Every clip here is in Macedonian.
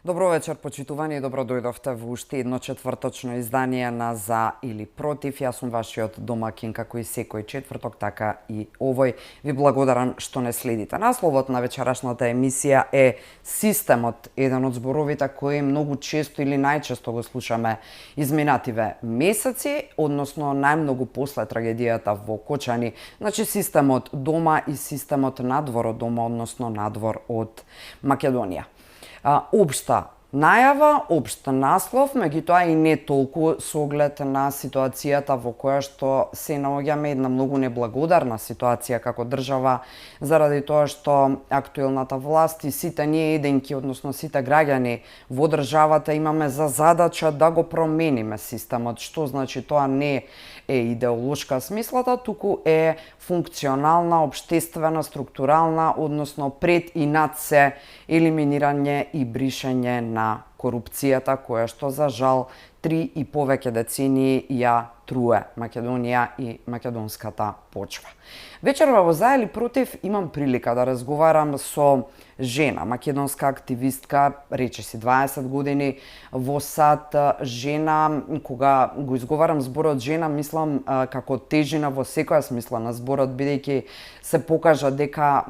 Добро вечер, почитувани, и добро дојдовте во уште едно четврточно издание на За или Против. Јас сум вашиот домакин, како и секој четврток, така и овој. Ви благодарам што не следите. Насловот на вечерашната емисија е системот, еден од зборовите кои многу често или најчесто го слушаме изминативе месеци, односно најмногу после трагедијата во Кочани. Значи системот дома и системот надвор од дома, односно надвор од Македонија. Општа најава, општ наслов, меѓутоа и не толку со оглед на ситуацијата во која што се наоѓаме, една многу неблагодарна ситуација како држава, заради тоа што актуелната власт и сите ние еденки, односно сите граѓани во државата имаме за задача да го промениме системот. Што значи тоа не е идеолошка смислата, туку е функционална, општествена, структурална, односно пред и над се елиминирање и бришење на корупцијата, која што за жал 3 и повеќе децении ја труе Македонија и македонската почва. Вечерва во За или Против имам прилика да разговарам со жена, македонска активистка, речиси 20 години во САД, жена, кога го изговарам зборот жена, мислам како тежина во секоја смисла на зборот, бидејќи се покажа дека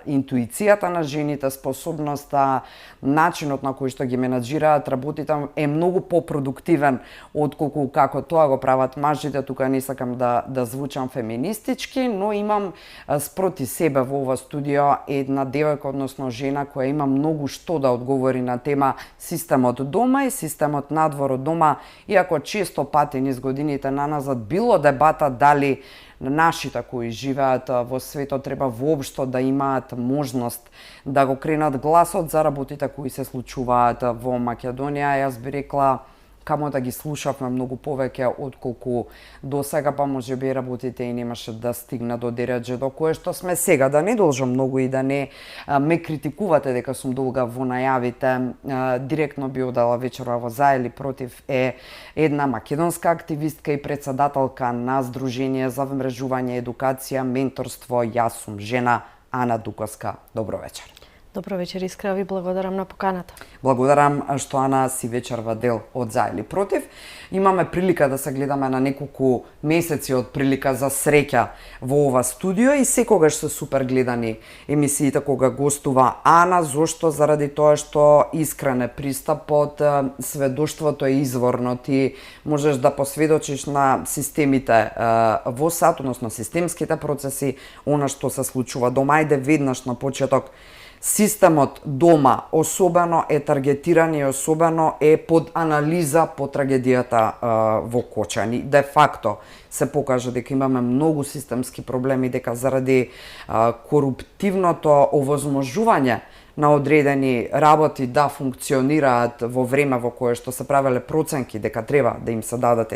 интуицијата на жените, способноста, начинот на кој што ги менаџираат работите е многу попродуктивен отколку како тоа го прават мажите. Тука не сакам да звучам феминистички, но имам спроти себе во ова студио една девојка, односно жена која има многу што да одговори на тема системот дома и системот надвор од дома, иако често пати низ годините наназад било дебата дали нашите кои живеат во светот треба воопшто да имаат можност да го кренат гласот за работите кои се случуваат во Македонија. Јас би рекла камо да ги слушавме многу повеќе отколку до сега, па може би работите и немаше да стигна до дереđe до кое што сме сега. Да не должам многу и да не ме критикувате дека сум долга во најавите. Директно би одала вечерва во За или Против е една македонска активистка и председателка на Сдружение за вмрежување, едукација, менторство Јас сум жена, Ана Дуковска. Добро вечер. Добро вечер, искрено ви благодарам на поканата. Благодарам што Ана си вечерва дел од За или Против. Имаме прилика да се гледаме на неколку месеци од прилика за среќа во ова студио и секогаш се супер гледани емисиите кога гостува Ана. Зошто? Заради тоа што искрен е пристапот, сведоштвото е изворно. Ти можеш да посведочиш на системите во САД, односно системските процеси, она што се случува дома. Ајде веднаш на почеток. Системот дома особено е таргетиран и особено е под анализа по трагедијата во Кочани. Де факто се покажа дека имаме многу системски проблеми, дека заради коруптивното овозможување на одредени работи да функционираат во време во кое што се правеле проценки дека треба да им се дадат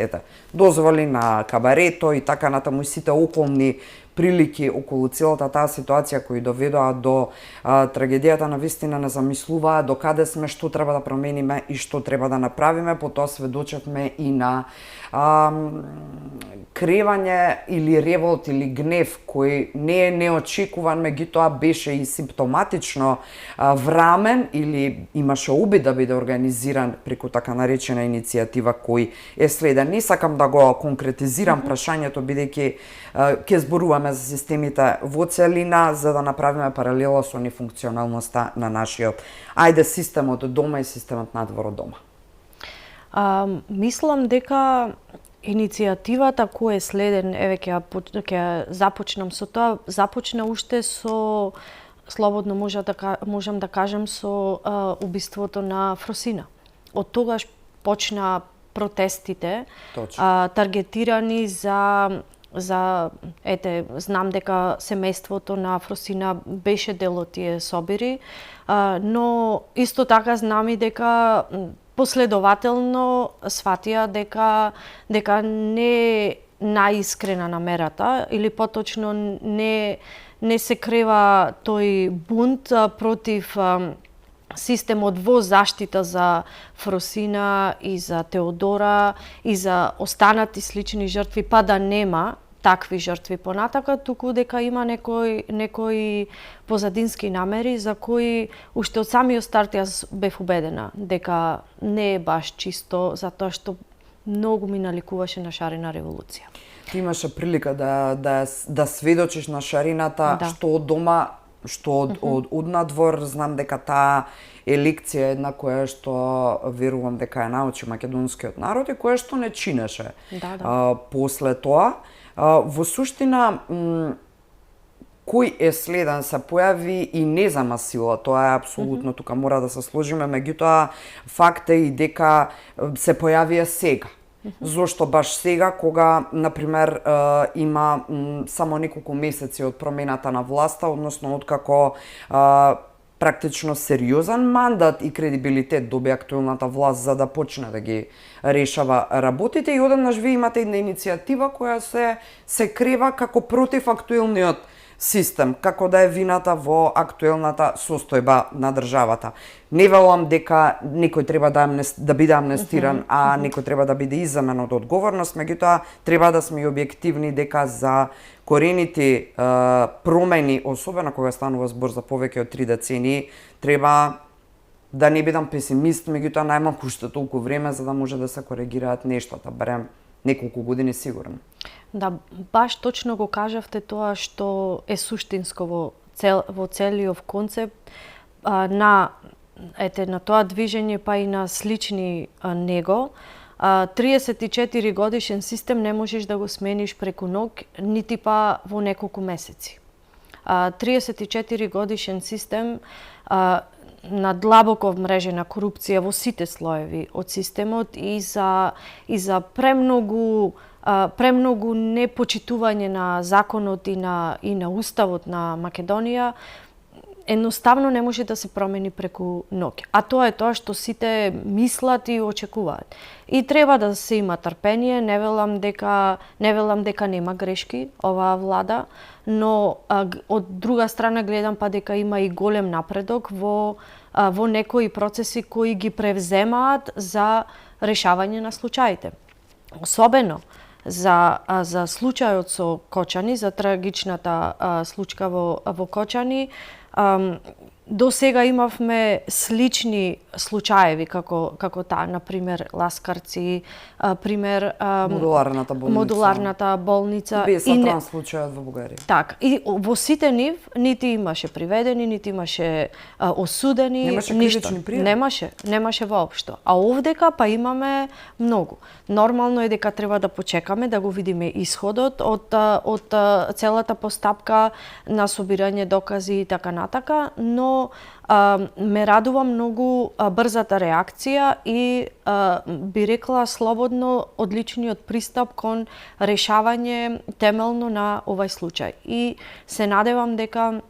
дозволи на кабарето и така натаму и сите околни прилики околу целата таа ситуација кои доведоа до трагедијата, на вистина не замислуваа до каде сме, што треба да промениме и што треба да направиме. Потоа сведочевме и на кревање или револт или гнев кој не е неочекуван, меѓутоа беше и симптоматично врамен или имаше обид да биде организиран преку така наречена иницијатива кој е следен. Не сакам да го конкретизирам прашањето, бидејќи ќе зборуваме за системите во целина, за да направиме паралела со нефункционалноста на нашиот системот дома и системот надвор од дома. Мислам дека иницијативата која е следен, еве ќе започнам со тоа, започна уште со, слободно можам да кажем, со убиството на Фросина. Од тогаш почна протестите, таргетирани за знам дека семејството на Фросина беше дел од тие собири, но исто така знам и дека последователно сватија дека не е најискрена намерата или поточно не се крева тој бунт против системот во заштита за Фросина и за Теодора и за останати слични жртви, па да нема такви жртви понатака, туку дека има некои позадински намери за кои уште од самиот старт јас бев убедена дека не е баш чисто, затоа што многу ми наликуваше на шарена револуција. Ти имаше прилика да сведочиш на шарината, што од дома, што од надвор. Знам дека таа е лекција една која што верувам дека ја научи македонскиот народ и која што не чинеше. После тоа, во суштина, кој е следен се појави и незама сила, тоа е апсолутно, тука мора да се сложиме, меѓутоа факт е и дека се појавија сега. Зошто баш сега, кога, например, има само неколку месеци од промената на власта, односно откако практично сериозен мандат и кредибилитет доби актуелната власт за да почне да ги решава работите, и одеднаш вие имате една иницијатива која се крева како против актуелниот систем, како да е вината во актуелната состојба на државата. Не велам дека некој треба да биде амнестиран, а некој треба да биде изземен од одговорност, меѓутоа треба да сме објективни дека за корените промени, особено кога станува збор за повеќе од 3 децении, треба да не бидам песимист, меѓутоа најмалку уште толку време за да може да се коригираат нештата, барем неколку години сигурно. Да, баш точно го кажавте тоа што е суштинско во целиот концепт на тоа движење, па и на слични него. 34 годишен систем не можеш да го смениш преку ног, нити па во неколку месеци. 34 годишен систем на длабоко вмрежена корупција во сите слоеви од системот и за премногу непочитување на законот и на уставот на Македонија, едноставно не може да се промени преку ноќ. А тоа е тоа што сите мислат и очекуваат. И треба да се има трпение, не велам дека нема грешки оваа влада, но од друга страна гледам па дека има и голем напредок во некои процеси кои ги превземаат за решавање на случаите. Особено за случајот со Кочани, за трагичната случка во Кочани, до сега имавме слични случаеви како таа, например Ласкарци, пример модуларната болница. Бесатран случајот во Бугарија. Так, и во сите нив нити имаше приведени, нити имаше осудени, немаше ништо. кривични пријави. Немаше воопшто. А овдека па имаме многу. Нормално е дека треба да почекаме да го видиме исходот од целата постапка на собирање докази и така натака, но ме радува многу брзата реакција и би рекла слободно одличниот пристап кон решавање темелно на овај случај. И се надевам дека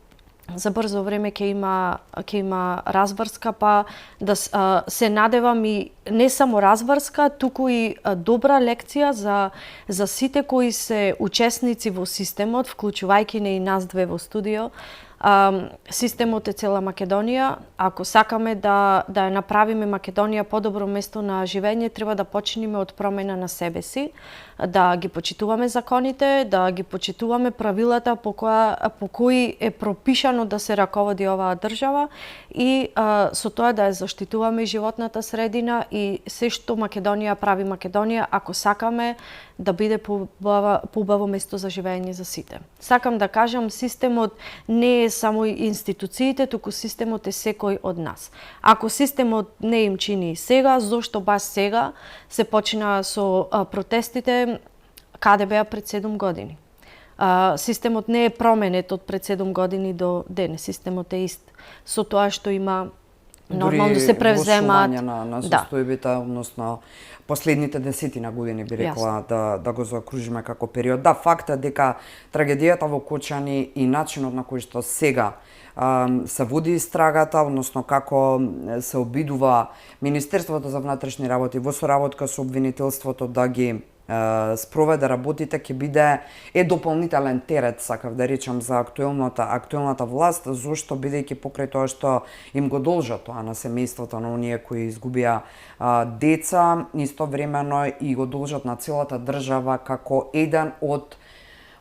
за брзо време ќе има разврска, па да се надевам и не само разврска, туку и добра лекција за сите кои се учесници во системот, вклучувајќи не и нас две во студио. Системот е цела Македонија. Ако сакаме да ја направиме Македонија подобро место на живење, треба да почнеме од промена на себе си, да ги почитуваме законите, да ги почитуваме правилата по кои е пропишано да се раководи оваа држава и со тоа да ја заштитуваме животната средина и се што Македонија прави Македонија, ако сакаме да биде поубаво место за живење за сите. Сакам да кажам, системот не е само институциите, туку системот е секој од нас. Ако системот не им чини сега, зошто баш сега се почна со протестите каде беа пред 7 години? Системот не е променет од пред 7 години до денес. Системот е ист. Со тоа што има нормално се превземаат на состојбите, односно последните десетина години би рекла да го заокружиме како период. Да, факт е дека трагедијата во Кочани и начинот на кој што сега се води истрагата, односно како се обидува Министерството за внатрешни работи во соработка со обвинителството да ги спроведе работите, ќе биде дополнителен терет, сакав да речам, за актуелната власт, зошто бидејќи покрај тоа што им го должат тоа на семејството на оние кои изгубија деца, истовремено и го должат на целата држава како еден од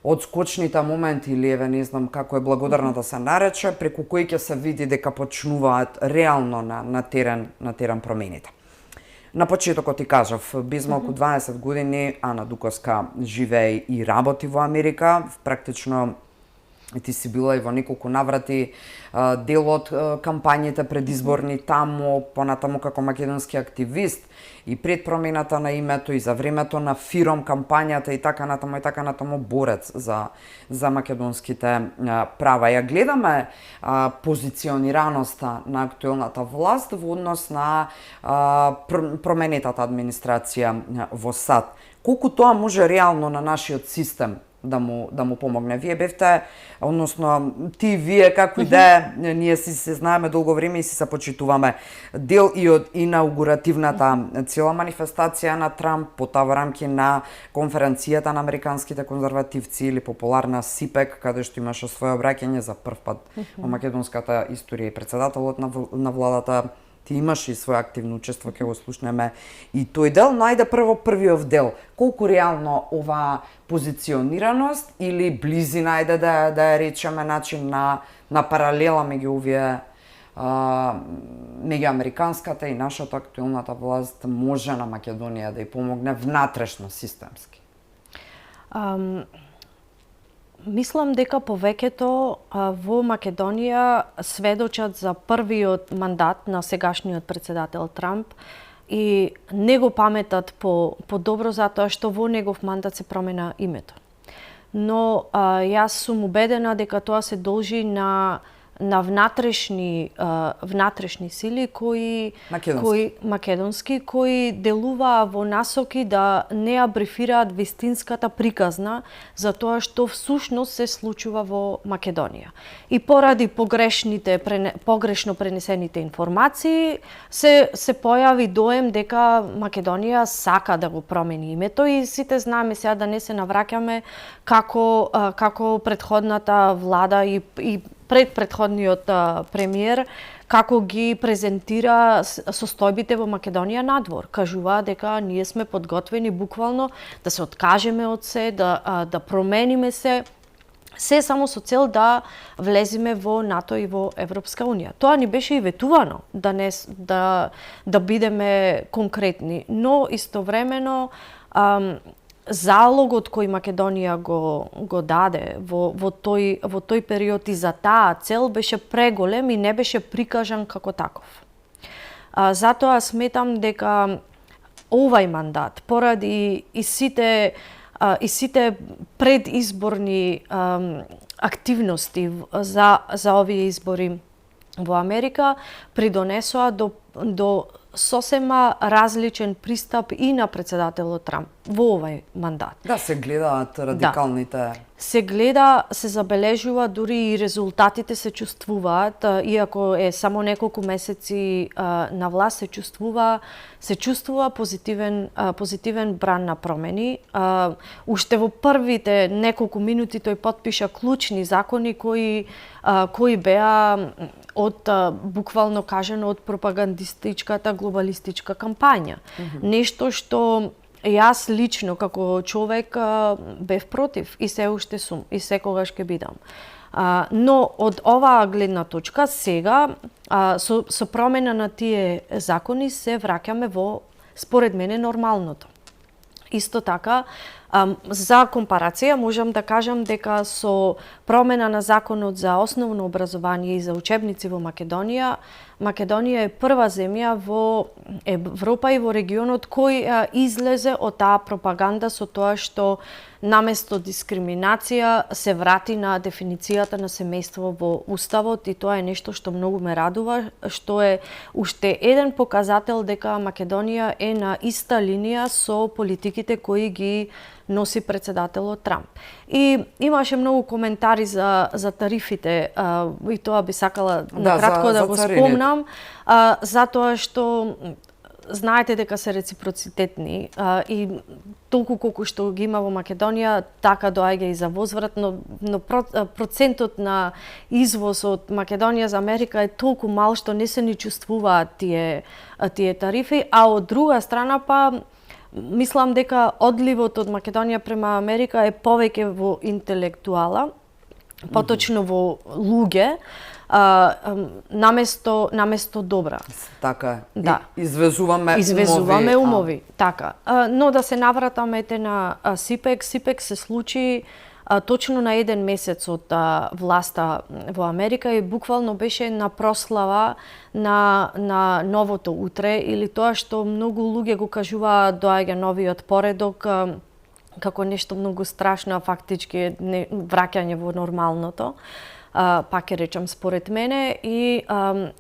од скочните моменти или еве не знам како е благодарна да се нарече, преку кои ќе се види дека почнуваат реално на терен промените. На почетокот ти кажав, без малку 12 години Ана Дуковска живее и работи во Америка, практично ти си била и во неколку наврати дел од кампањите предизборни таму, понатаму како македонски активист и пред промената на името и за времето на ФИРОМ кампањата и така натаму борец за македонските права. Ја гледаме позиционираноста на актуелната власт во однос на променетата администрација во САД. Колку тоа може реално на нашиот систем да му помогне. Вие бевте, односно ти вие како и да е, ние си се знаеме долго време и си се почитуваме, дел и од инаугуративната цела манифестација на Трамп, потоа во рамки на конференцијата на американските конзервативци или популарна СИПЕК, каде што имаше свое обраќање за прв пат во македонската историја и председателот на владата. Ти имаш и свое активно учество, ќе го слушнеме и тој дел, но ајде прво првиот дел. Колку реално ова позиционираност или близина, ајде да ја речеме, начин на паралела меѓу овие меѓу американската и нашата актуелната власт може на Македонија да ја помогне внатрешно системски? Мислам дека повеќето во Македонија сведочат за првиот мандат на сегашниот председател Трамп и не го паметат по-добро затоа што во негов мандат се промена името. Но јас сум убедена дека тоа се должи на внатрешни сили кои македонски кои делуваа во насоки да не ја брифираат вистинската приказна за тоа што всушност се случува во Македонија. И поради погрешно пренесените информации се појави доем дека Македонија сака да го промени името и сите знаеме сега да не се навраќаме како претходната влада и предходниот премиер како ги презентира состојбите во Македонија надвор. Кажува дека ние сме подготвени буквално да се откажеме од се, да промениме се само со цел да влеземе во НАТО и во Европска Унија. Тоа ни беше и ветувано, да бидеме конкретни, но истовремено залогот кој Македонија го даде во тој период и за таа цел беше преголем и не беше прикажан како таков. Затоа сметам дека овај мандат, поради и сите предизборни активности за овие избори во Америка, придонесоа до сосема различен пристап и на председателот Трамп во овај мандат. Да, се гледаат радикалните... Да. Се забележува, дури и резултатите се чувствуваат, иако е само неколку месеци на власт, се чувствува позитивен бран на промени. Уште во првите неколку минути тој потпиша клучни закони кои беа буквално кажано од пропагандистичката глобалистичка кампања. Нешто што јас лично како човек бев против и се уште сум и секогаш ќе бидам. Но од оваа гледна точка сега со промена на тие закони се враќаме во, според мене, нормалното. Исто така, за компарација можам да кажам дека со промена на законот за основно образование и за учебници во Македонија е прва земја во Европа и во регионот кој излезе од таа пропаганда со тоа што наместо дискриминација се врати на дефиницијата на семејство во Уставот и тоа е нешто што многу ме радува, што е уште еден показател дека Македонија е на иста линија со политиките кои ги носи председателот Трамп. И имаше многу коментари за тарифите и тоа би сакала накратко да го спомнам, затоа што знаете дека се реципроцитетни и толку колку што ги има во Македонија, така доаѓа и за возврат, но процентот на извоз од Македонија за Америка е толку мал што не се ни чувствуваат тие тарифи, а од друга страна па мислам дека одливот од Македонија према Америка е повеќе во интелектуала, поточно во луѓе, наместо добра. Така, Да. Извезуваме умови. Така. Но да се навратаме на СИПЕК. СИПЕК се случи точно на еден месец од власта во Америка и буквално беше на прослава на новото утре, или тоа што многу луѓе го кажуваат доаѓа новиот поредок како нешто многу страшно, а фактички враќање во нормалното. Пак ќе речам според мене, и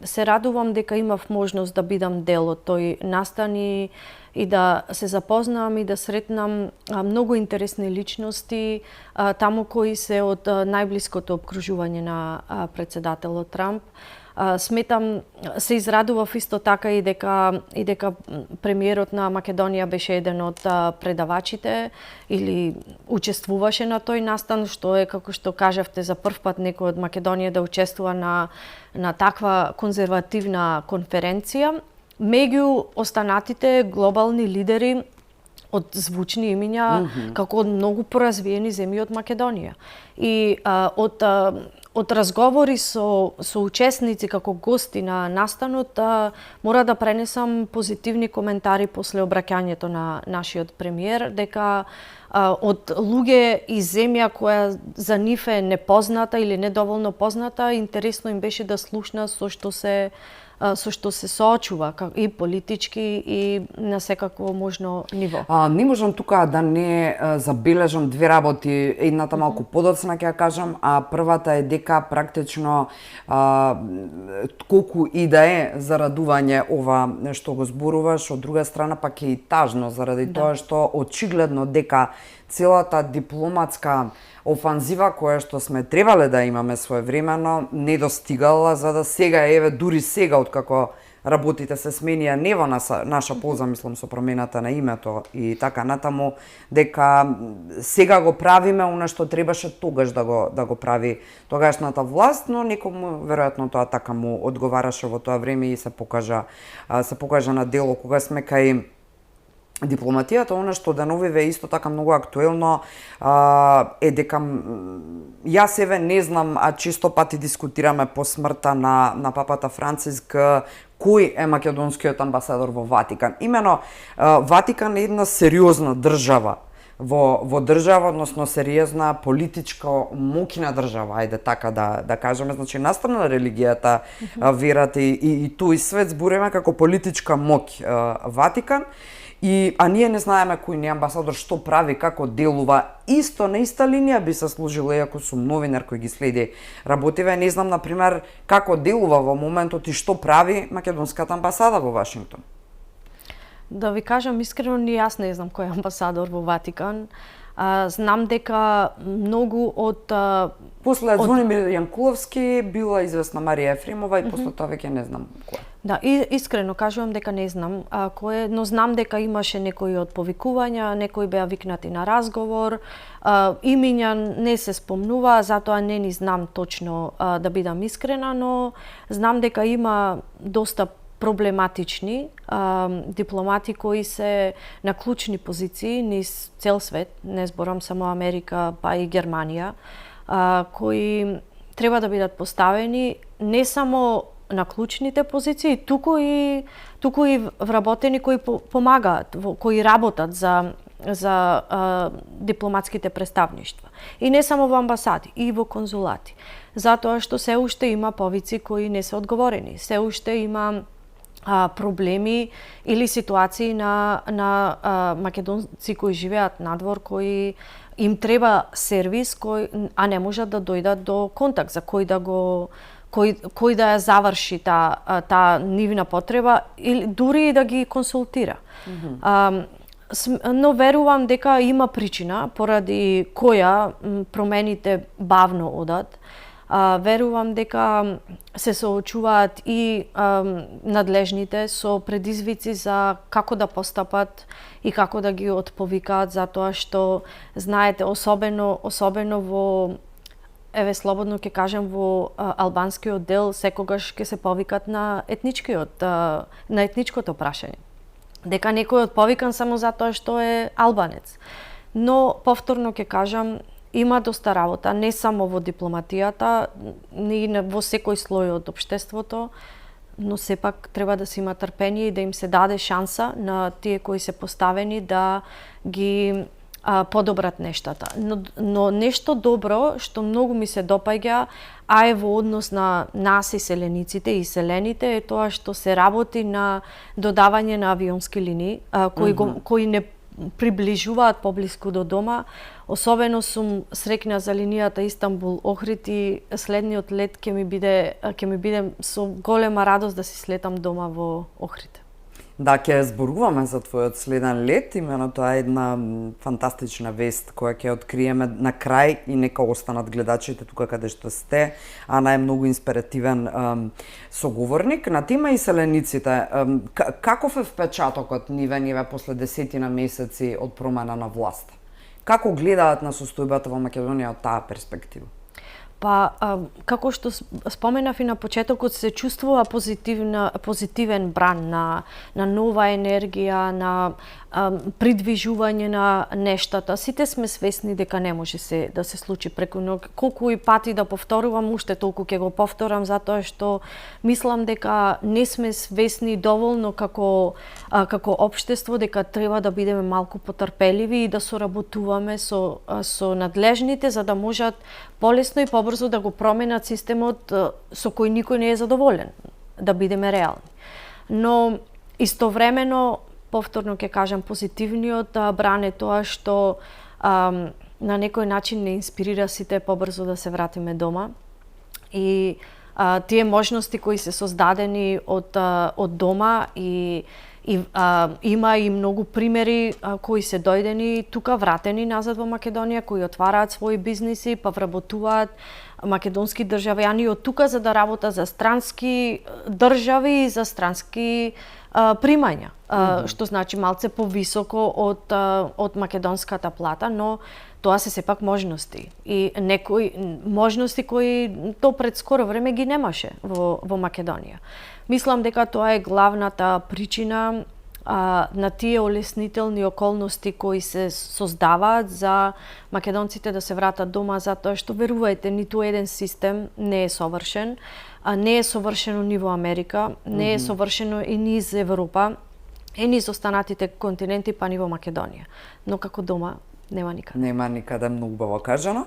се радувам дека имав можност да бидам дел од тој настан и да се запознам и да сретнам многу интересни личности таму кои се од најблиското обкружување на председателот Трамп. Сметам, се израдував исто така и дека премиерот на Македонија беше еден од предавачите или учествуваше на тој настан, што е, како што кажавте, за прв пат некој од Македонија да учествува на таква конзервативна конференција. Меѓу останатите глобални лидери од звучни имиња, како од многу поразвиени земји од Македонија. И од разговори со учесници како гости на настанот, мора да пренесам позитивни коментари после обраќањето на нашиот премиер, дека од луѓе из земја која за нив е непозната или недоволно позната, интересно им беше да слушна со што се соочува и политички и на секакво можно ниво. Не можам тука да не забележам две работи, едната малку подоцна ќе ја кажам, а првата е дека практично колку и да е зарадување ова што го зборуваш, од друга страна пак е и тажно заради тоа што очигледно дека целата дипломатска офанзива која што сме требале да имаме своевремено не достигала, за да сега, дури сега откако работите се сменија не во наша полза, мислам, со промената на името и така натаму, дека сега го правиме она што требаше тогаш да го прави тогашната власт, но некому веројатно тоа така му одговараше во тоа време и се покажа на дело кога сме кај дипломатијата. Она што деновиве исто така многу актуелно е дека јас не знам, а често пати дискутираме по смртта на папата Франциск кој е македонскиот амбасадор во Ватикан. Имено Ватикан е една сериозна држава во држава, односно сериозна политичка моќна држава, ајде така да кажеме, значи настрана религијата, верата и тој свет збориме како политичка моќ Ватикан. А ние не знаеме кој ни амбасадор, што прави, како делува. Исто на иста линија би се служила, иако сум новинар кој ги следи работиве, не знам, например, како делува во моментот и што прави македонската амбасада во Вашингтон. Да ви кажам искрено, ни јас не знам кој е амбасадор во Ватикан. Знам дека многу од... После Звонимир Јанкуловски била известна Марија Ефремова и после тоа веќе не знам кој. Да, и искрено кажувам дека не знам кој е, но знам дека имаше некои од повикувања, некои беа викнати на разговор, имиња не се спомнува, затоа не ни знам точно, да бидам искрена, но знам дека има доста проблематични дипломати кои се на клучни позиции низ цел свет, не зборам само Америка, па и Германија, кои треба да бидат поставени не само на клучните позиции, туку и вработени кои помагаат, кои работат за дипломатските представништва. И не само во амбасади, и во конзулати. Затоа што се уште има повици кои не се одговорени. Се уште има проблеми или ситуации на македонци кои живеат надвор, кои им треба сервис, а не можат да дојдат до контакт за кој да ја заврши таа нивна потреба или дури и да ги консултира. Но верувам дека има причина поради која промените бавно одат. Верувам дека се соочуваат и надлежните со предизвици за како да постапат и како да ги отповикаат, затоа што, знаете, особено во, слободно ќе кажем, во албанскиот дел, секогаш ќе се повикат на етничкото прашање. дека некој од повикан само затоа што е албанец. Но повторно ќе кажам, има доста работа, не само во дипломатијата, и во секој слој од општеството, но сепак треба да се има трпение и да им се даде шанса на тие кои се поставени да ги подобрат нештата. Но нешто добро што многу ми се допаѓа, а е во однос на нас иселениците и иселените, е тоа што се работи на додавање на авионски линии, кои не приближуваат поблиску до дома. Особено сум среќна за линијата Истанбул-Охрид и следниот лет ќе ми биде со голема радост да си слетам дома во Охрид. Да, ќе зборуваме за твојот следен лет, имено тоа е една фантастична вест која ќе откриеме на крај и нека останат гледачите тука каде што сте. Ана е многу инспиративен соговорник на тема иселениците. Каков е впечатокот ниве после 10 месеци од промена на власт? Како гледаат на состојбата во Македонија од таа перспектива? Па, како што споменав и на почетокот, се чувствува позитивен бран на нова енергија, на придвижување на нештата. Сите сме свесни дека не може се да се случи преку ноќ. Колку и пати да повторувам, уште толку ќе го повторам, затоа што мислам дека не сме свесни доволно како општество, дека треба да бидеме малку потрпеливи и да соработуваме со надлежните, за да можат полесно и побрзо да го променат системот со кој никој не е задоволен, да бидеме реални. Но истовремено, повторно ќе кажам, позитивниот бран е тоа што на некој начин не инспирира сите побрзо да се вратиме дома. И тие можности кои се создадени од дома и има и многу примери кои се дојдени тука, вратени назад во Македонија, кои отвараат своји бизниси, па вработуваат македонски државјани од тука за да работат за странски држави и за странски примања, што значи малце повисоко од македонската плата, но тоа се сепак можности. И некои можности кои то пред скоро време ги немаше во Македонија. Мислам дека тоа е главната причина на тие олеснителни околности кои се создаваат за македонците да се вратат дома, затоа што, верувајте, ниту еден систем не е совршен. Не е совршено ни во Америка, не е совршено и низ Европа, и низ останатите континенти, па ни во Македонија. Но како дома нема никаде. Нема никаде, многу убаво кажано.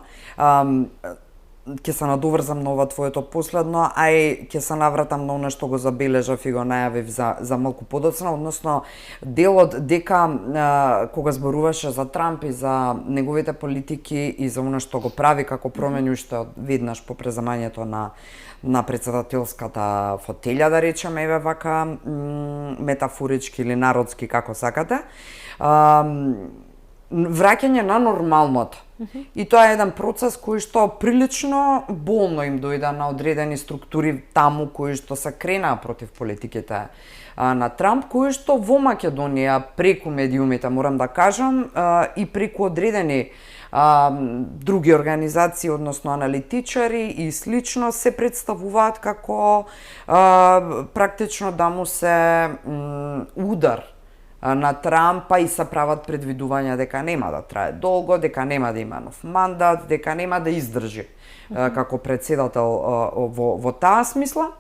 Ќе се надоврзам на ова твоето последно, а и ќе се навратам на оно што го забележав и го најавив за малку подоцна, односно делот дека кога зборуваше за Трамп и за неговите политики и за оно што го прави како промену уште веднаш по преземањето на претседателската фотелја, да речеме, еве вака метафорички или народски, како сакате, враќање на нормалното. И тоа е еден процес кој што прилично болно им дојде на одредени структури таму кои што се кренаа против политиките на Трамп, кои што во Македонија преку медиумите, морам да кажам, и преку одредени други организации, односно аналитичари и слично, се представуваат како практично да му се удар на Трампа и се прават предвидувања дека нема да трае долго, дека нема да има нов мандат, дека нема да издржи како председател во таа смисла.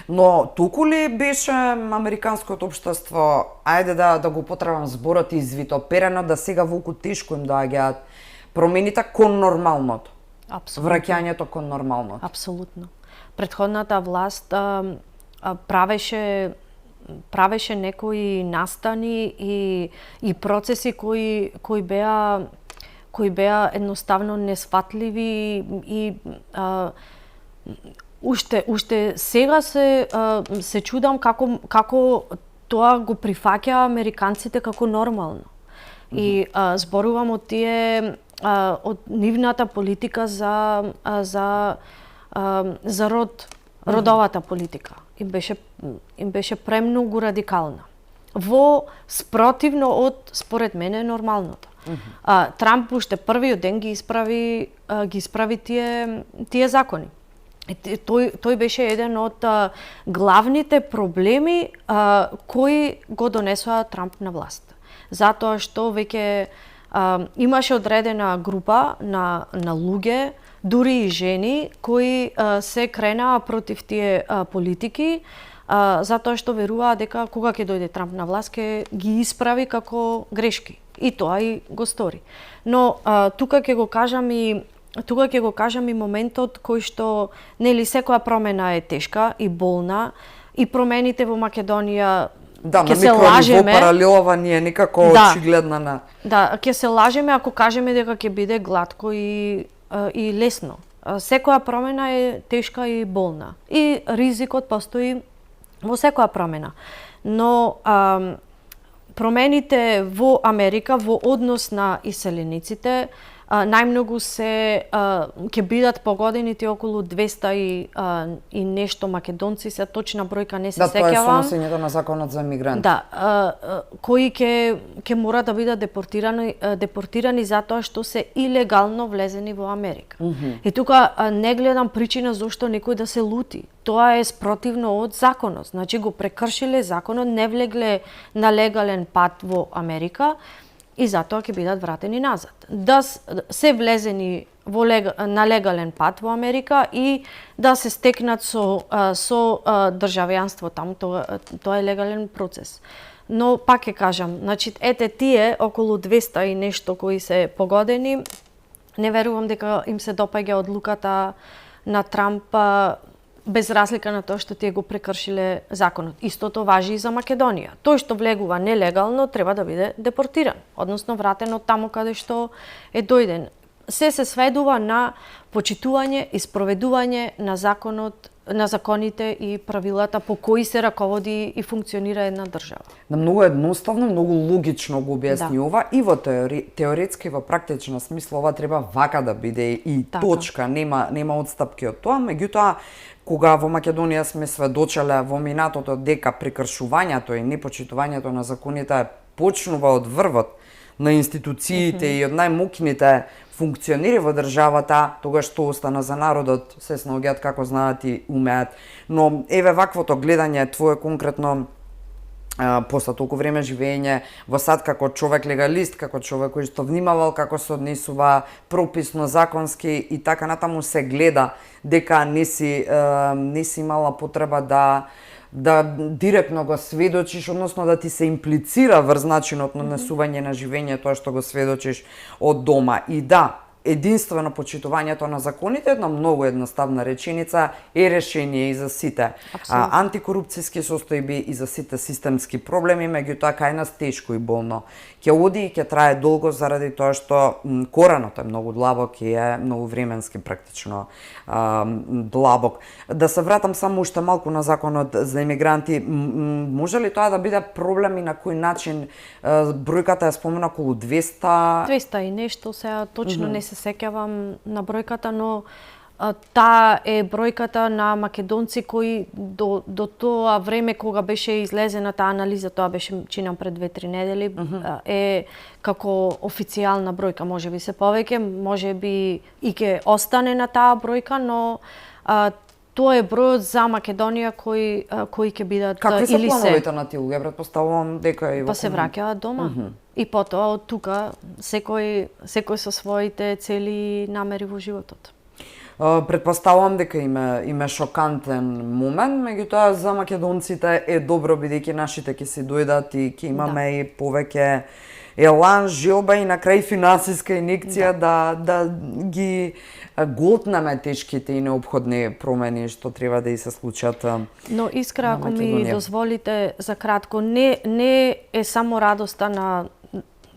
Но туку ли беше американското општество, ајде да го потребам зборот извито, перено, да сега волку тешко им доаѓаат промените кон нормалното? Апсолутно. Враќањето кон нормалното? Апсолутно. Предходната власт правеше некои настани и процеси кои беа едноставно несфатливи и уште сега се чудам како тоа го прифаќа американците како нормално. И зборувам од тие од нивната политика за родовата политика. Им беше премногу радикална. Во спротивно од, според мене, нормалното. Трамп уште првиот ден ги исправи тие закони. Тој беше еден од главните проблеми кои го донесоа Трамп на власт. Затоа што веќе имаше одредена група на луѓе, дури и жени, кои се кренаа против тие политики, затоа што веруваа дека кога ќе дојде Трамп на власт ќе ги исправи како грешки. И тоа и го стори. Но тука ќе го кажам и моментот кој што нели секоја промена е тешка и болна и промените во Македонија ќе се лажеме. Да, паралелова не е никако очигледна на. Да, ќе се лажеме ако кажеме дека ќе биде глатко и лесно. Секоја промена е тешка и болна. И ризикот постои во секоја промена. Но промените во Америка во однос на иселениците најмногу ќе бидат погодени околу 200 и нешто македонци, се точна бројка не се сеќавам. Да, тоа е соносењето на законот за мигранти. Да, кои ќе мора да бидат депортирани затоа што се илегално влезени во Америка. И тука не гледам причина зошто некој да се лути. Тоа е спротивно од законот. Значи го прекршиле законот, не влегле на легален пат во Америка, и затоа ќе бидат вратени назад. Да се влезени на легален пат во Америка и да се стекнат со државјанство таму, тоа е легален процес. Но пак ќе кажам, значи ете тие околу 200 и нешто кои се погодени, не верувам дека им се допаѓа одлуката на Трамп без разлика на тоа што тие го прекршиле законот. Истото важи и за Македонија. Тој што влегува нелегално треба да биде депортиран, односно вратен од таму каде што е дојден. Се сведува на почитување и спроведување на законот, на законите и правилата по кои се раководи и функционира една држава. На многу едноставно, многу логично го објаснува и во теоретски и во практична смисла ова треба вака да биде и точка, нема отстапки од тоа, меѓутоа кога во Македонија сме сведочеле во минатото дека прекршувањето и непочитувањето на законите почнува од врвот на институциите и од најмокните функционери во државата, тогаш што остана за народот, се снаоѓаат како знаат и умеат. Но еве ваквото гледање твое конкретно после толку време живење во САД како човек легалист, како човек кој што внимавал како се однесува прописно, законски и така натаму се гледа дека не си имала потреба да директно го сведочиш, односно да ти се имплицира врз начинот на однесување на живење тоа што го сведочиш од дома. И да, единствено почитувањето на законите, една многу едноставна реченица, е решение и за сите антикорупцијски состојби и за сите системски проблеми, меѓутоа кај нас тешко и болно. Ќе оди и ќе трае долго заради тоа што коренот е многу длабок и е многу временски практично длабок. Да се вратам само уште малку на законот за имигранти. Може ли тоа да биде проблем и на кој начин? Бројката е спомена околу 200... 200 и нешто, сега точно не се сеќавам на бројката, но таа е бројката на македонци кои до тоа време кога беше излезена таа анализа, тоа беше чинам пред 2-3 недели, е како официјална бројка, можеби се повеќе, можеби и ќе остане на таа бројка, но тоа е бројот за Македонија кои ќе бидат или се. Какви се плановите на тие луѓе? Претпоставувам дека и па се враќаат дома. И потоа од тука секој со своите цели и намери во животот. Претпоставувам дека има шокантен момент, меѓутоа за македонците е добро бидејќи нашите ќе се дојдат и ќе имаме и повеќе елан, желба и на крај финансиска инекција да ги глотнеме тешките и неопходни промени што треба да и се случат. Но Искра, ако ми дозволите за кратко, не е само радоста на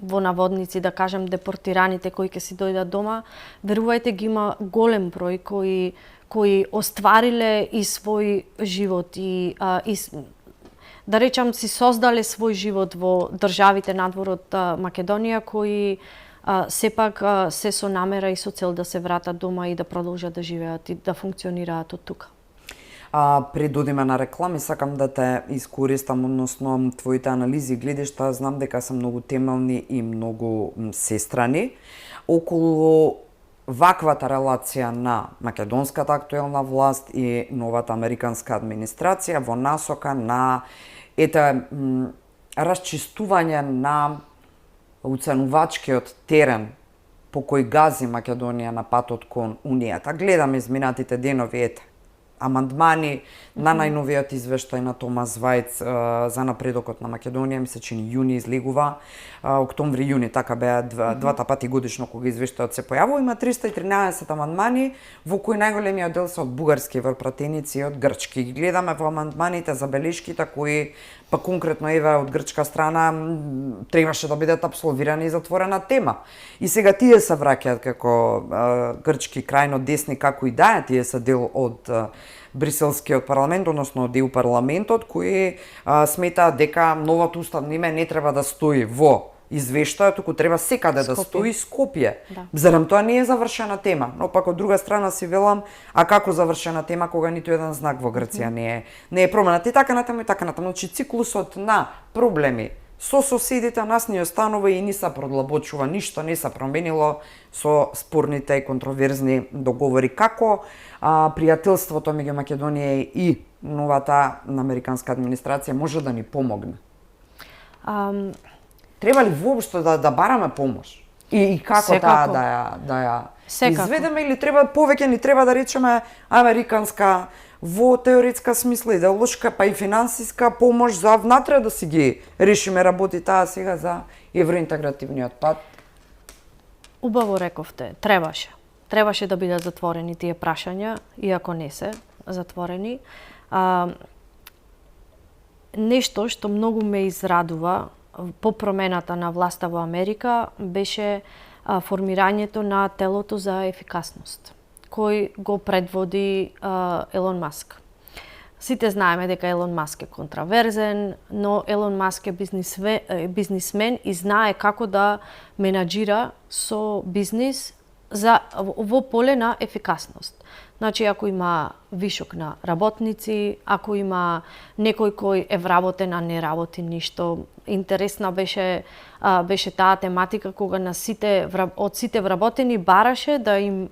во наводници, да кажем, депортираните кои ќе си дојдат дома, верувајте ги има голем број кои оствариле и свој живот и да речам си создале свој живот во државите надвор од Македонија, кои сепак се со намера и со цел да се вратат дома и да продолжат да живеат и да функционираат од тука. Пред да одиме на реклами, сакам да те искористам, односно твоите анализи и гледишта, знам дека се многу темелни и многу сестрани, околу ваквата релација на македонската актуелна власт и новата американска администрација во насока на расчистување на уценувачкиот терен по кој гази Македонија на патот кон Унијата. Гледаме изминатите денови амандмани на најновиот извештај на Томас Вајц за напредокот на Македонија, ми се чини јуни излегува, октомври-јуни, така беа двата пати годишно кога извештајот се појавува, има 313 амандмани, во кои најголемиот дел се од бугарски врпратеници и од грчки. Ги гледаме во амандманите забелешките кои па конкретно од грчка страна требаше да бидат апсолвирани и затворена тема. И сега тие се враќаат како грчки крајно десни, како и да тие се дел од Бриселскиот парламент, односно од ЕУ парламентот, кои сметаат дека новото уставно име не треба да стои во извештајот, туку треба секаде да стои Скопје. Да. Зарем тоа не е завршена тема, но пак од друга страна си велам, а како завршена тема кога ниту еден знак во Грција не е променат и така натаму и така натаму. Значи циклусот на проблеми со соседите нас ни останува и ни се продлабочува, ништо не се променило со спорните и контроверзни договори. Како пријателството меѓу Македонија и новата американска администрација може да ни помогне? Треба ли воопшто да бараме помош? И како таа да ја изведеме или треба повеќе ни треба да речеме американска во теоретска смисла, идеолошка, па и финансиска помош за внатре да си ги решиме работи таа сега за евроинтегративниот пат? Убаво рековте, требаше да бидат затворени тие прашања, иако не се затворени. Нешто што многу ме израдува по промената на власта во Америка беше формирањето на телото за ефикасност, кој го предводи Елон Маск. Сите знаеме дека Елон Маск е контраверзен, но Елон Маск е бизнисмен и знае како да менаџира со бизнис во поле на ефикасност. Значи, ако има вишок на работници, ако има некој кој е вработен, а не работи ништо. Интересна беше таа тематика кога од сите вработени бараше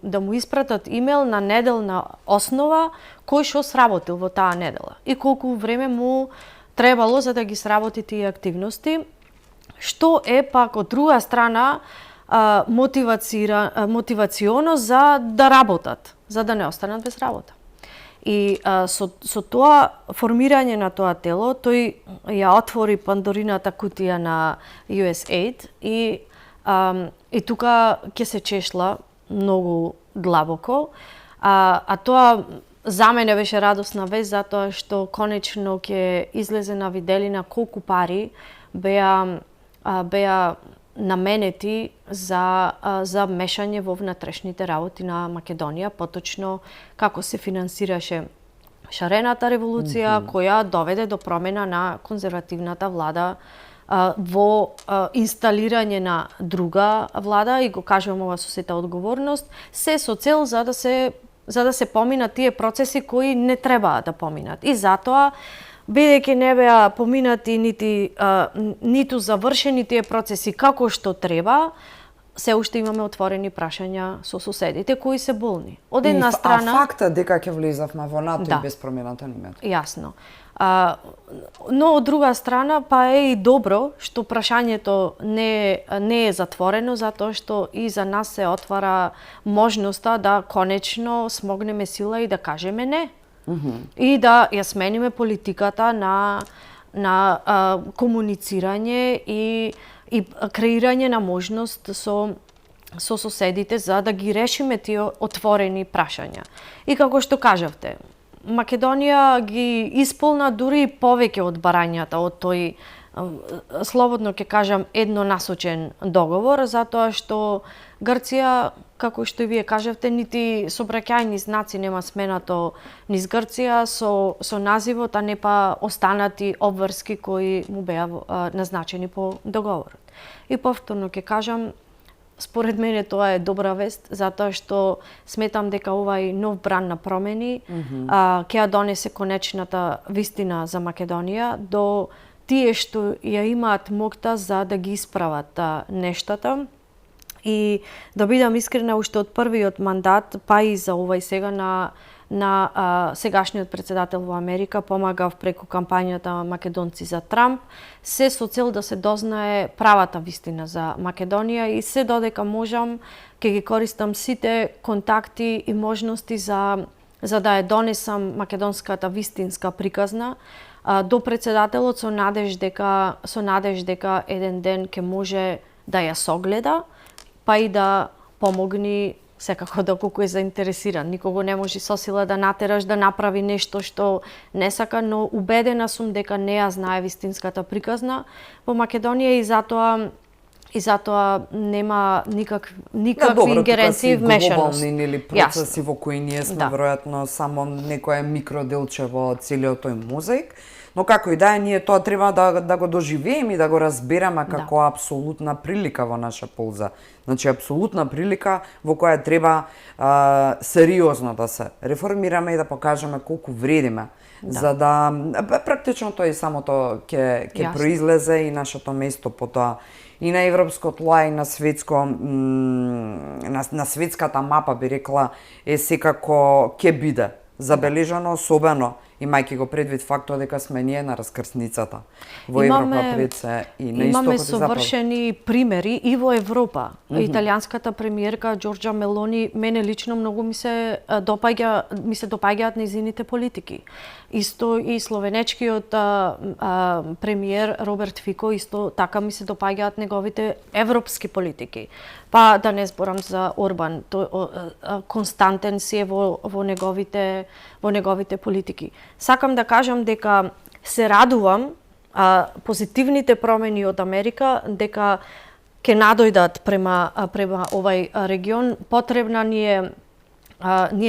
да му испратат имейл на неделна основа кој што сработил во таа недела и колку време му требало за да ги сработи тие активности, што е пак од друга страна мотивационо за да работат, за да не останат без работа. И со тоа формирање на тоа тело, тој ја отвори Пандорината кутија на USAID и тука ќе се чешла многу длабоко. А тоа за мене беше радосна вест затоа што конечно ќе излезе на виделина колку пари беа наменети за мешање во внатрешните работи на Македонија, поточно како се финансираше шарената револуција, која доведе до промена на конзервативната влада во инсталирање на друга влада, и го кажувам ова со сета одговорност, се со цел за да се поминат тие процеси кои не треба да поминат. И затоа, бидејќи не беа поминати ниту завршени тие процеси како што треба, се уште имаме отворени прашања со соседите кои се болни. Од една страна, факта дека ќе влезавме во НАТО и без промената на името. Јасно. Но од друга страна, па е и добро што прашањето не е затворено, затоа што и за нас се отвара можноста да конечно смогнеме сила и да кажеме не. И да ја смениме политиката на комуницирање и креирање на можност со соседите за да ги решиме тие отворени прашања. И како што кажавте, Македонија ги исполна дури повеќе од барањата од тој, слободно ќе кажам, еднонасочен договор, затоа што Грција, како што и вие кажавте, нити сообраќајни знаци нема сменато низ Грција со називот, а не па останати обврски кои му беа назначени по договорот. И повторно ќе кажам, според мене тоа е добра вест, затоа што сметам дека овај нов бран на промени ќе ја донесе конечната вистина за Македонија до тие што ја имаат могта за да ги исправат нештата И да бидам искрена, уште од првиот мандат, па и за овај сега на сегашниот председател во Америка, помагав преку кампањата Македонци за Трамп, се со цел да се дознае правата вистина за Македонија и се додека можам, ќе ги користам сите контакти и можности за да ја донесам македонската вистинска приказна до председателот со надеж дека еден ден ќе може да ја согледа, па и да помогни секако доколку е заинтересиран. Никого не може со сила да натераш да направи нешто што не сака, но убедена сум дека не ја знае вистинската приказна во Македонија и затоа нема никакви ингеренции вмешаност. Глобални или процеси во кои ние сме веројатно само некое микроделче во целиот тој мозаик. Но како и да е, ние тоа треба да го доживееме и да го разбереме како апсолутна прилика во наша полза. Значи, апсолутна прилика во која треба сериозно да се реформираме и да покажеме колку вредиме. За да практично тоа и самото ќе произлезе и нашето место по тоа и на европско тла и на светско на светската мапа би рекла е секако ќе биде забележано, особено имајќи го предвид фактот дека сме ние на раскрсницата во Европа пред се и на истокот и запад. Имаме совршени примери и во Европа. Италијанската премиерка Џорџа Мелони, мене лично многу ми се допаѓаат нејзините политики. Исто и словенечкиот премиер Роберт Фико, исто така ми се допаѓаат неговите европски политики. Па да не зборам за Орбан, константен си е во неговите политики. Сакам да кажам дека се радувам позитивните промени од Америка, дека ќе надојдат према овај регион. Потребна ни е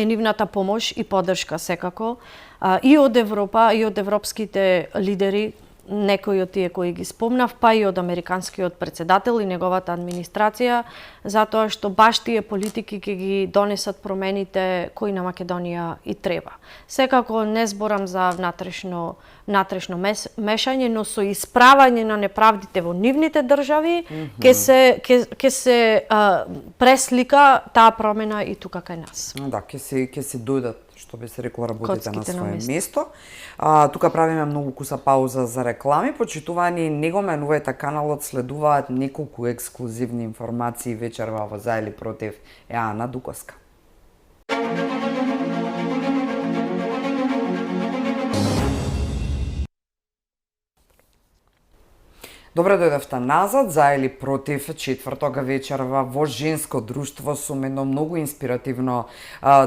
нивната помош и поддршка секако и од Европа и од европските лидери, некои од тие кои ги спомнав, па и од американскиот председател и неговата администрација, затоа што баш тие политики ќе ги донесат промените кои на Македонија и треба. Секако не зборам за внатрешно мешање, но со исправање на неправдите во нивните држави ќе се преслика таа промена и тука кај нас. Да, ќе се дојдат, што би се рекло, работите на свое место. Тука правиме многу куса пауза за реклами. Почитувани, не го менувајте каналот, следуваат неколку ексклузивни информации вечерва во За или против е Ана Дуковска. Добре дојдовте назад, За или против, четврток вечерва во Женско друштво, сум едно многу инспиративно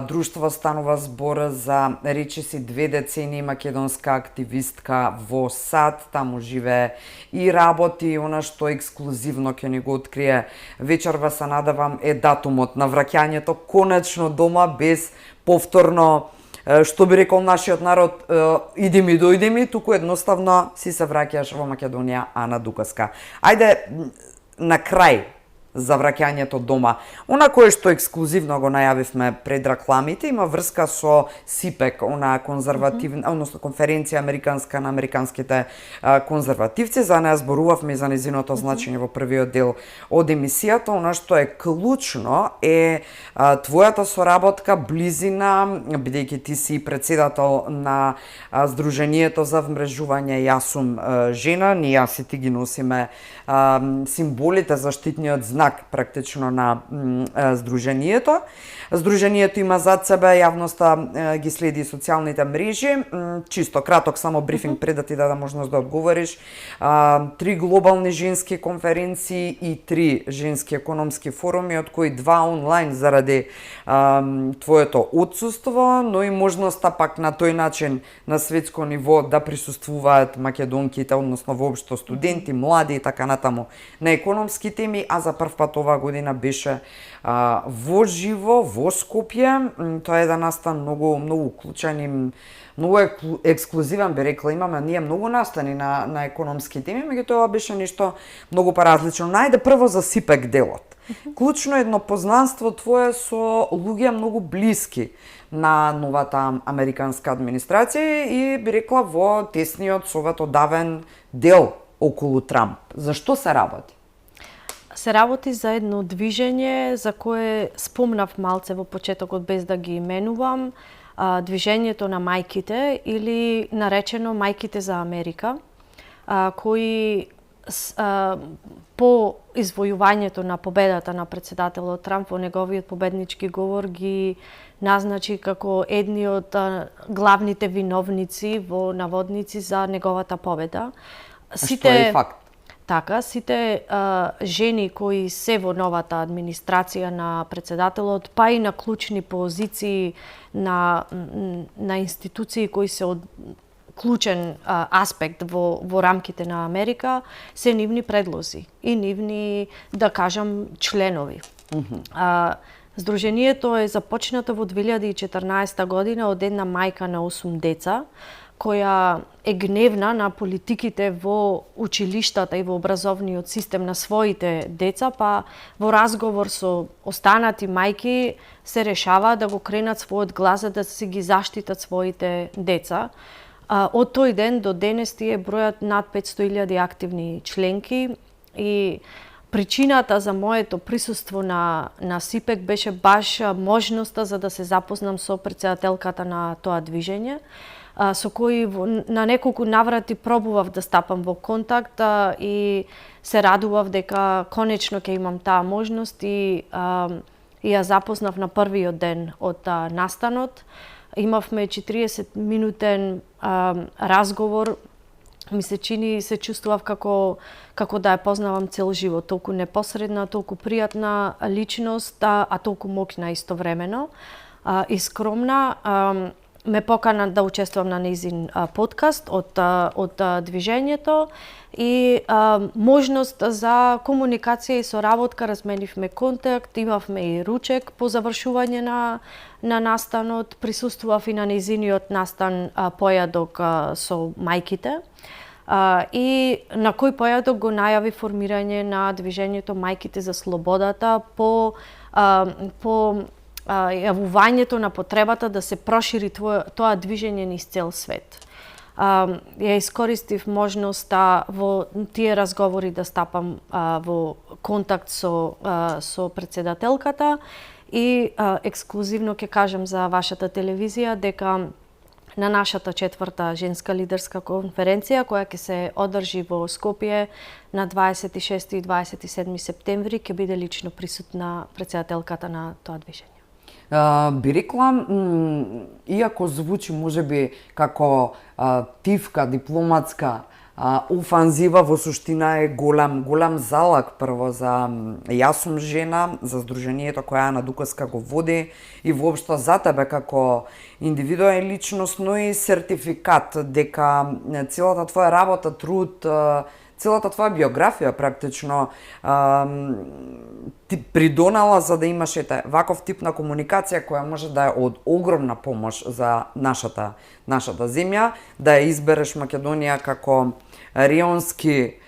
друштво. Станува збор за речиси 2 децении македонска активистка во САД, таму живее и работи, она што ексклузивно ќе ни го открие вечерва, се надевам, е датумот на враќањето конечно дома без повторно, што би рекол нашиот народ, иди ми дојди ми, туку едноставно си се враќаш во Македонија, Ана Дуковска. Ајде на крај за враќањето дома. Она кое што ексклузивно го најавивме пред рекламите има врска со СИПЕК, она конзервативна, односно конференција американска на американските конзервативци. За неа зборувавме и за незиното значење во првиот дел од емисијата. Она што е клучно е твојата соработка, близина, бидејќи ти си председател на Сдруженијето за вмрежување Јас сум жена, ние јас и ти ги носиме символите, заштитниот знак практично на Сдруженијето. Сдруженијето има зад себе, јавноста ги следи социјалните мрежи. Чисто краток само брифинг пред да ти даде можност да одговориш. 3 глобални женски конференции и 3 женски економски форуми, од кои 2 онлайн заради твоето отсуство, но и можноста пак на тој начин на светско ниво да присуствуваат македонките, односно воопшто студенти, млади и така натаму на економски теми, а за прв пат оваа година беше во живо во Скопје. Тоа е да настан многу клучен и многу ексклузивен, би рекла. Имаме ние многу настани на економски теми, меѓутоа тоа беше нешто многу поразлично. Најде прво за СИПЕК делот. Клучно едно познанство твое со луѓе многу блиски на новата американска администрација и би рекла во тесниот совет одавен дел околу Трамп. За што се работи? се работи за едно движење за кое спомнав малце во почетокот без да ги именувам, движењето на мајките или наречено Мајките за Америка, кои по извојувањето на победата на претседателот Трамп во неговиот победнички говор ги назначи како едни од главните виновници во наводници за неговата победа. Што е факт. Така, сите жени кои се во новата администрација на претседателот, па и на клучни позиции на институции кои се од клучен аспект во рамките на Америка, се нивни предлози и нивни, да кажам, членови. Сдруженијето е започнато во 2014 година од една мајка на 8 деца, која е гневна на политиките во училиштата и во образовниот систем на своите деца, па во разговор со останати мајки се решава да го кренат својот глас за да си ги заштитат своите деца. Од тој ден до денес тие бројат над 500.000 активни членки и причината за моето присуство на СИПЕК беше баш можноста за да се запознам со претседателката на тоа движење, со кои на неколку наврати пробував да стапам во контакт и се радував дека конечно ќе имам таа можност и ја запознав на првиот ден од настанот. Имавме 40-минутен разговор. Ми се чини, се чувствував како да ја познавам цел живот, толку непосредна, толку пријатна личност, а толку моќна истовремено и скромна. Ме покана да учествувам на нејзин подкаст од движењето и можност за комуникација и соработка, разменивме контакт, имавме и ручек по завршување на настанот, присуствував и на нејзиниот настан појадок со мајките. И на кој појадок го најави формирање на движењето Мајките за слободата по јавувањето на потребата да се прошири тоа движење низ цел свет. Ја искористив можноста во тие разговори да стапам во контакт со претседателката и ексклузивно ќе кажам за вашата телевизија дека на нашата 4-та женска лидерска конференција, која ќе се одржи во Скопје на 26 и 27 септември, ќе биде лично присутна претседателката на тоа движење. Би рекла, иако звучи можеби како тивка, дипломатска офанзива, во суштина е голем залак прво за јас сум жена, за здруженијето која Ана Дукаска го води и воопшто за тебе како индивидуа и личност, но и сертификат дека целата твоја работа, труд, целата твоја биографија практично ти придонала за да имаш ваков тип на комуникација која може да е од огромна помош за нашата земја, да ја избереш Македонија како рионски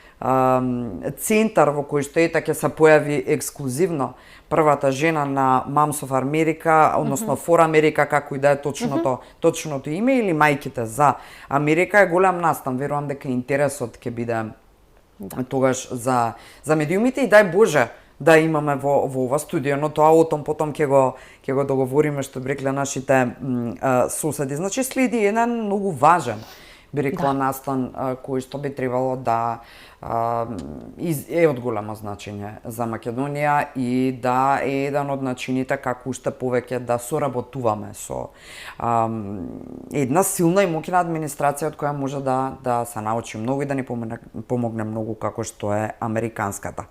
центар во кој што ќе се појави ексклузивно првата жена на Moms of America, односно For America, како и да е точното име, или Мајките за Америка, е голем настан. Верувам дека интересот ќе биде тогаш за медиумите и дај Боже да имаме во ова студио, но тоа потом ќе го договориме, што би рекле нашите соседи. Значи следи еден многу важен, би рекла, настан кој што би требало да е од големо значење за Македонија и да е еден од начините како уште повеќе да соработуваме со една силна и моќна администрација од која може да се научи многу и да ни помогне многу како што е американската.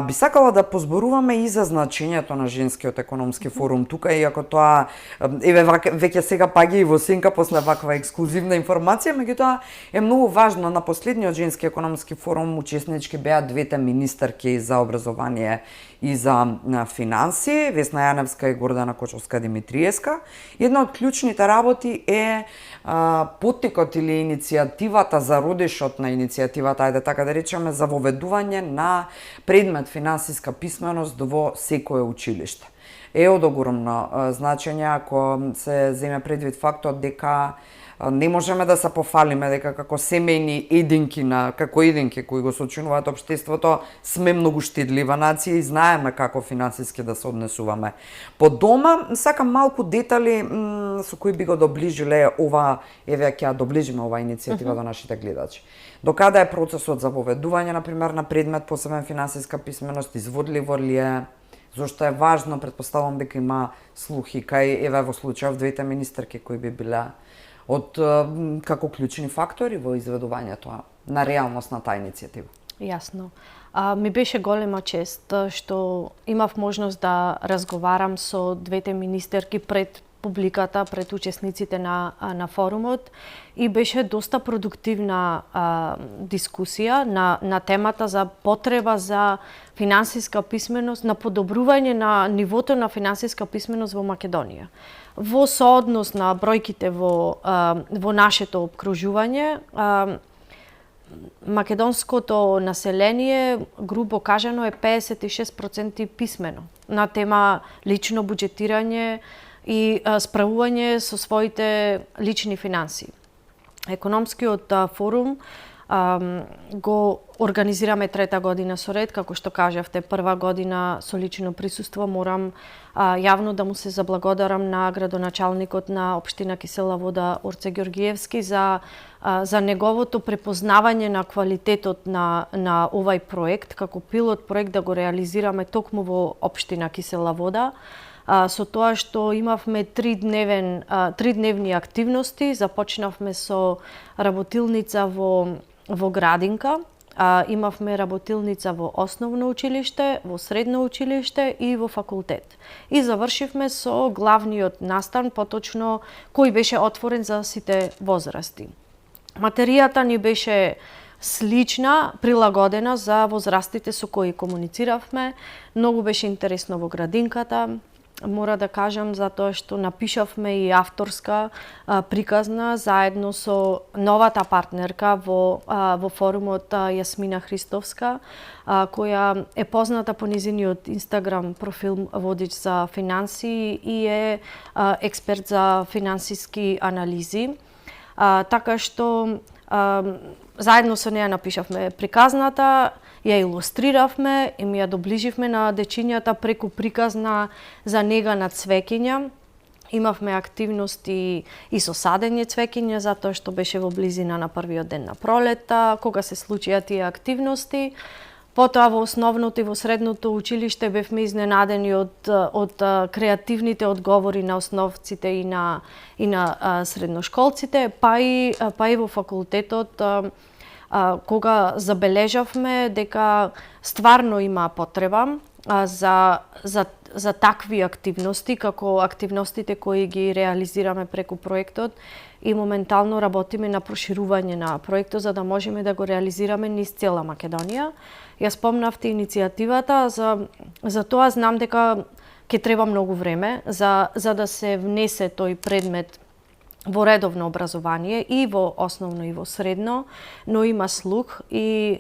Би сакала да позборуваме и за значењето на Женскиот економски форум тука, иако тоа веќе сега паѓа и во сенка после ваква ексклузивна информација, меѓутоа е многу важно. На последниот Женски економски форум учеснички беа двете министерки за образование и за финанси, Весна Јаневска и Гордана Кочовска-Димитриевска. Една од клучните работи е поттикот или иницијативата, зародишот на иницијативата, ајде така да речеме, за воведување на предмет финансиска писменост во секое училиште. Е од огромно значење ако се земе предвид фактот дека Не можеме да се пофалиме дека како семејни како единки кои го сочинуваат општеството, сме многу штедлива нација и знаеме како финансиски да се однесуваме. По дома, сакам малку детали со кои би го доближиле ова, еве ќе доближиме ова иницијатива до нашите гледачи. Докаде е процесот за воведување, например, на предмет посебен финансиска писменост, изводливо ли е? Зошто е важно? Претпоставувам дека има слухи кај, еве во случајов двете министерки кои би биле како клучни фактори во изведувањето на реалност на таа иницијатива. Јасно. Ми беше голема чест што имав можност да разговарам со двете министерки пред публиката, пред учесниците на форумот и беше доста продуктивна дискусија на темата за потреба за финансиска писменост, на подобрување на нивото на финансиска писменост во Македонија. Во сооднос на бројките во нашето опкружување, македонското население, грубо кажано, е 56% писмено на тема лично буџетирање и справување со своите лични финанси. Економскиот форум го организираме трета година со ред, како што кажавте, прва година со лично присуство. Морам јавно да му се заблагодарам на градоначалникот на општина Кисела Вода Орце Ѓоргиевски за неговото препознавање на квалитетот на овај проект, како пилот проект да го реализираме токму во општина Кисела Вода. Со тоа што имавме тридневни активности, започнавме со работилница во градинка, имавме работилница во основно училиште, во средно училиште и во факултет. И завршивме со главниот настан, поточно кој беше отворен за сите возрасти. Материјата ни беше слична, прилагодена за возрастите со кои комунициравме. Многу беше интересно во градинката. Мора да кажам затоа што напишавме и авторска приказна заедно со новата партнерка во форумот Јасмина Христовска, која е позната по низиниот Инстаграм профил водич за финанси и е експерт за финансиски анализи. Така што заедно со неја напишавме приказната, ја илустриравме и ми ја доближивме на дечињата преку приказна за нега на цвеќиња. Имавме активности и со садење цвеќиња, затоа што беше во близина на првиот ден на пролета, кога се случија тие активности. Потоа во основното и во средното училиште бевме изненадени од креативните одговори на основците и на средношколците, па и во факултетот, кога забележавме дека стварно има потреба за такви активности, како активностите кои ги реализираме преку проектот, и моментално работиме на проширување на проектот за да можеме да го реализираме низ цела Македонија. Ја спомнавте иницијативата, за тоа знам дека ќе треба многу време за да се внесе тој предмет во редовно образование и во основно и во средно, но има слух и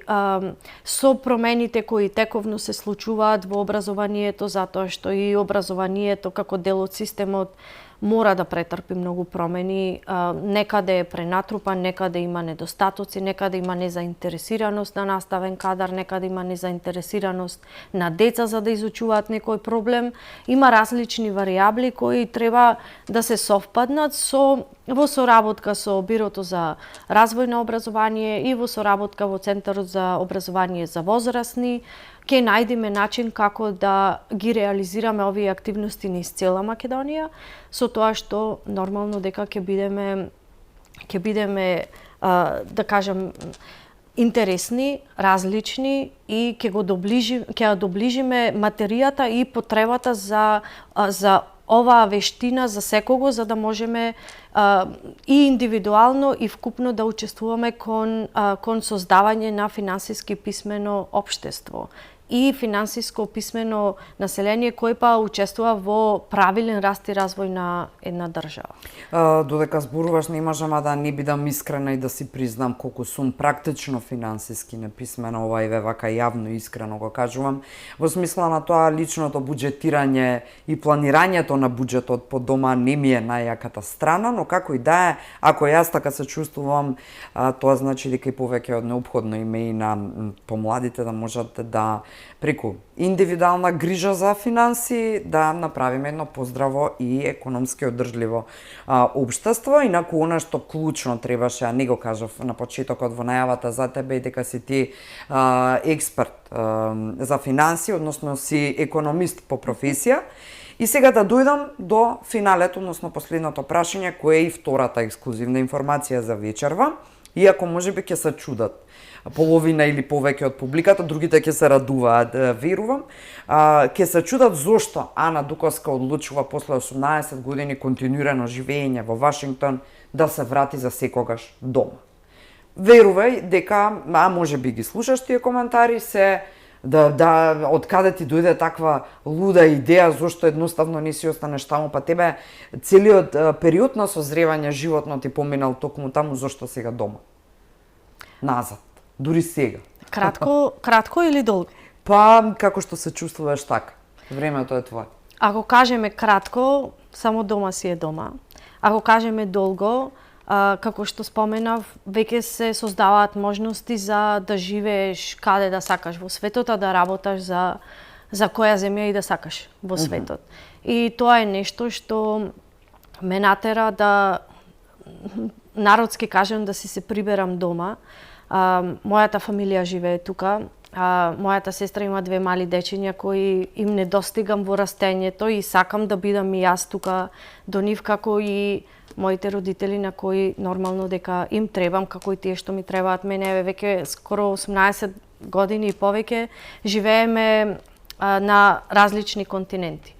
со промените кои тековно се случуваат во образованието, затоа што и образованието како дел од системот мора да претрпи многу промени, некаде е пренатрупан, некаде има недостатоци, некаде има незаинтересираност на наставен кадар, некаде има незаинтересираност на деца за да изучуваат некој проблем. Има различни варијабли кои треба да се совпаднат во соработка со Бирото за развој на образование и во соработка во Центарот за образование за возрастни. Ќе најдеме начин како да ги реализираме овие активности низ цела Македонија, со тоа што нормално дека ќе бидеме да кажам интересни, различни и ќе ја доближиме материјата и потребата за оваа вештина за секого, за да можеме и индивидуално и вкупно да учествуваме кон создавање на финансиски писмено општество. и финансиско писмено население кој па учествува во правилен раст и развој на една држава. Додека зборуваш, не можам да не бидам искрена и да си признам колку сум практично финансиски неписмена, ова и вака јавно искрено го кажувам, во смисла на тоа личното буџетирање и планирањето на буџетот по дома не ми е најјаката страна, но како и да е, ако јас така се чувствувам, тоа значи дека и повеќе од неопходно име и на помладите да можат да преку индивидуална грижа за финанси да направиме едно поздраво и економски одржливо општество. Инаку она што клучно требаше, а не го кажав на почетокот во најавата за тебе и дека си ти експерт за финанси, односно си економист по професија. И сега да дојдам до финалето, односно последното прашање, кое е и втората ексклузивна информација за вечерва, иако можеби ќе се чудат половина или повеќе од публиката, другите ќе се радуваат, верувам. Ќе се чудат зошто Ана Дуковска одлучува после 18 години континуирано живење во Вашингтон да се врати за секогаш дома. Верувај дека, можеби ги слушаш тие коментари, се од каде ти дојде таква луда идеја, зошто едноставно не си останеш таму, па тебе целиот период на созревање животно ти поминал токму таму, зошто сега дома? Назад, дури сега. Кратко или долго? Па, како што се чувствуваш така. Времето е твое. Ако кажеме кратко, само дома си е дома. Ако кажеме долго, како што споменав, веќе се создаваат можности за да живееш каде да сакаш во светот, а да работаш за која земја и да сакаш во светот. И тоа е нешто што ме натера да, народски кажем, да си се приберам дома. Мојата фамилија живее тука. Мојата сестра има 2 мали дечиња кои им недостигам во растењето и сакам да бидам и јас тука до нив, како и моите родители на кои нормално дека им требам, како и тие што ми требаат мене. Веќе скоро 18 години и повеќе живееме на различни континенти.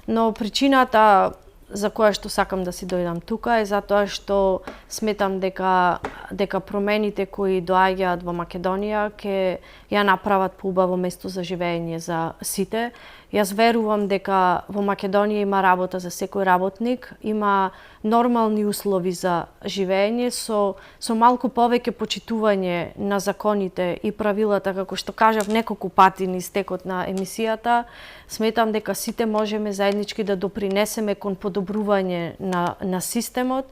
Но причината за која што сакам да си дојдам тука е затоа што сметам дека промените кои доаѓаат во Македонија ќе ја направат поубаво место за живење за сите. Јас верувам дека во Македонија има работа за секој работник, има нормални услови за живење со малку повеќе почитување на законите и правилата, како што кажав неколку пати низ текот на емисијата. Сметам дека сите можеме заеднички да допринесеме кон подобрување на системот,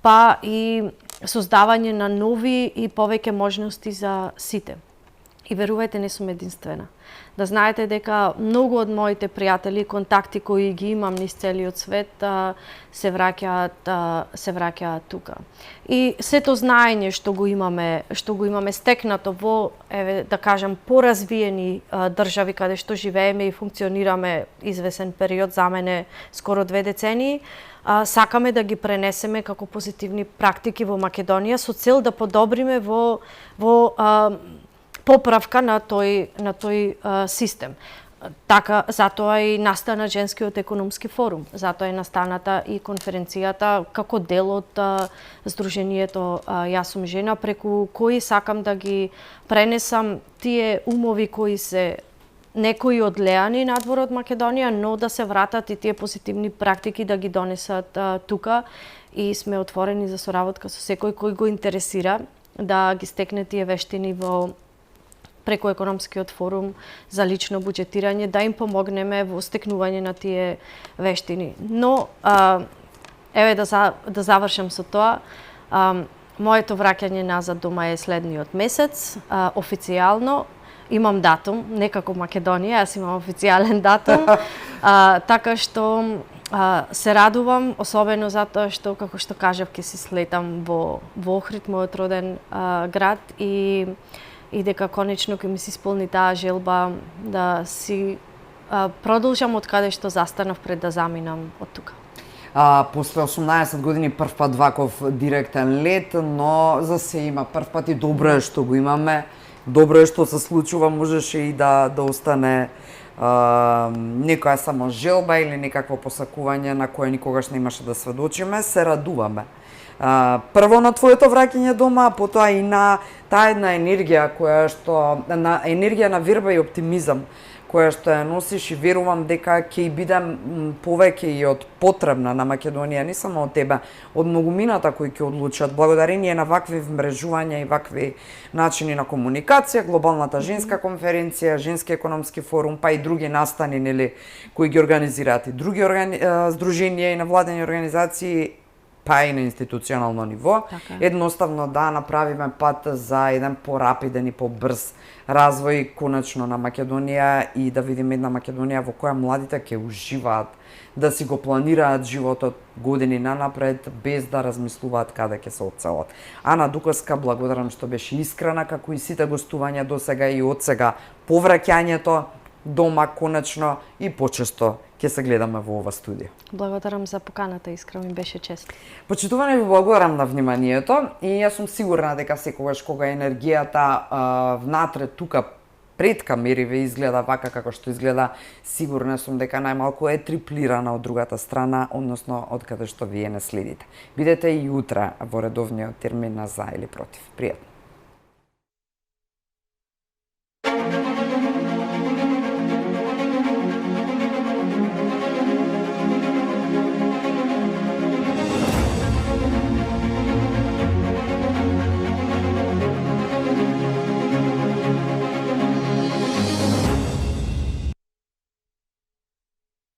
па и создавање на нови и повеќе можности за сите. И верувајте, не сум единствена. Да знаете дека многу од моите пријатели и контакти кои ги имам низ целиот свет се враќаат тука. И сето знаење што го имаме стекнато во, да кажам, поразвиени држави каде што живееме и функционираме извесен период, за мене скоро 2 децении, сакаме да ги пренесеме како позитивни практики во Македонија со цел да подобриме во поправка на тој систем. Така, затоа и настана Женскиот економски форум, затоа е настаната и конференцијата како дел од Сдруженијето Јас сум жена, преку кои сакам да ги пренесам тие умови кои се некои одлеани надвор од Македонија, но да се вратат и тие позитивни практики да ги донесат тука, и сме отворени за соработка со секој кој го интересира да ги стекне тие вештини преку економскиот форум за лично буџетирање, да им помогнеме во стекнување на тие вештини. Но, да завршам со тоа, моето враќање назад дома е следниот месец, официјално. Имам датум, не како Македонија, јас имам официјален датум, така што се радувам, особено затоа што, како што кажав, ќе си слетам во Охрид, мојот роден град, и дека конечно ќе ми се исполни таа желба да си продолжам од каде што застанав пред да заминам од тука. После 18 години прв пат ваков директен лет, но за се има прв пат и добро е што го имаме. Добро е што се случува, можеше и да остане некоја само желба или некакво посакување на кое никогаш не имаше да сведочиме. Се радуваме прво на твоето враќање дома, а потоа и на таа една енергија која што на енергија на верба и оптимизам која што ја носиш, и верувам дека ќе бидам повеќе и од потребна на Македонија, не само од тебе, од многумината кои ќе одлучат благодарение на вакви вмрежувања и вакви начини на комуникација, глобалната женска конференција, женски економски форум, па и други настани, нели, кои ги организираат и други здруженија и невладени организации, па и на институционално ниво, едноставно да направиме пат за еден порапиден и побрз развој конечно на Македонија, и да видиме една Македонија во која младите ќе уживаат, да си го планираат животот години нанапред, без да размислуваат каде ќе се оцелат. Ана Дуковска, благодарам што беше искрена, како и сите гостувања до сега и од сега, повраќањето дома конечно и почесто ќе се гледаме во ова студио. Благодарам за поканата, искрено ми беше чест. Почитуване, ви благодарам на вниманието, и јас сум сигурна дека секогаш кога енергијата внатре тука пред камери изгледа вака како што изгледа, сигурна сум дека најмалку е триплирана од другата страна, односно од каде што вие не следите. Бидете и утре во редовниот термин на За или Против. Пријатно.